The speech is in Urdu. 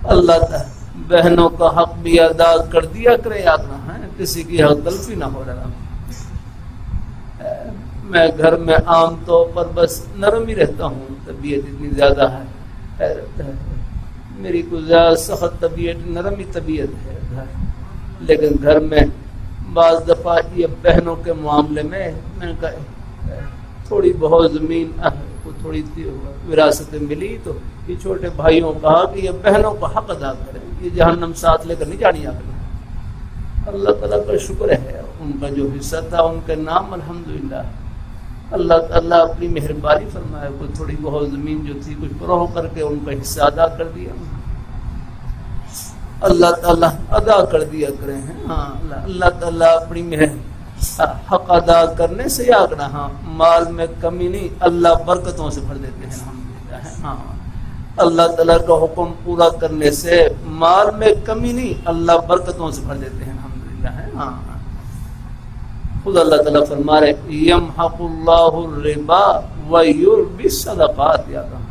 اللہ بہنوں کا حق بھی ادا کر دیا کرے، یاد نہ ہے کسی کی حق تلفی نہ ہو رہا۔ میں گھر میں عام طور پر بس نرم ہی رہتا ہوں، طبیعت اتنی زیادہ ہے، میری کوئی زیادہ سخت طبیعت، نرم ہی طبیعت ہے، لیکن گھر میں بعض دفعہ یہ بہنوں کے معاملے میں نے کہا تھوڑی بہت زمین کو تھوڑی وراثت ملی تو یہ چھوٹے بھائیوں کو کہا کہ یہ بہنوں کا حق ادا کریں، یہ جہنم ساتھ لے کر نہیں جانی آپ۔ اللہ تعالیٰ کا شکر ہے، ان کا جو حصہ تھا ان کے نام الحمدللہ اللہ تعالیٰ اپنی مہربانی فرمائے، کوئی تھوڑی بہت زمین جو تھی کچھ فروغ کر کے ان کا حصہ ادا کر دیا، اللہ تعالیٰ ادا کر دیا کرے ہیں۔ ہاں اللہ تعالیٰ اپنی حق ادا کرنے سے یاد رہا، مال میں کمی نہیں، اللہ برکتوں سے بھر دیتے ہیں الحمدللہ۔ ہاں اللہ تعالیٰ کا حکم پورا کرنے سے مال میں کمی نہیں، اللہ برکتوں سے بھر دیتے ہیں الحمدللہ۔ ہاں خود اللہ تعالیٰ فرما رہے یمحق اللہ الربا ویربی الصدقات، یاد رہا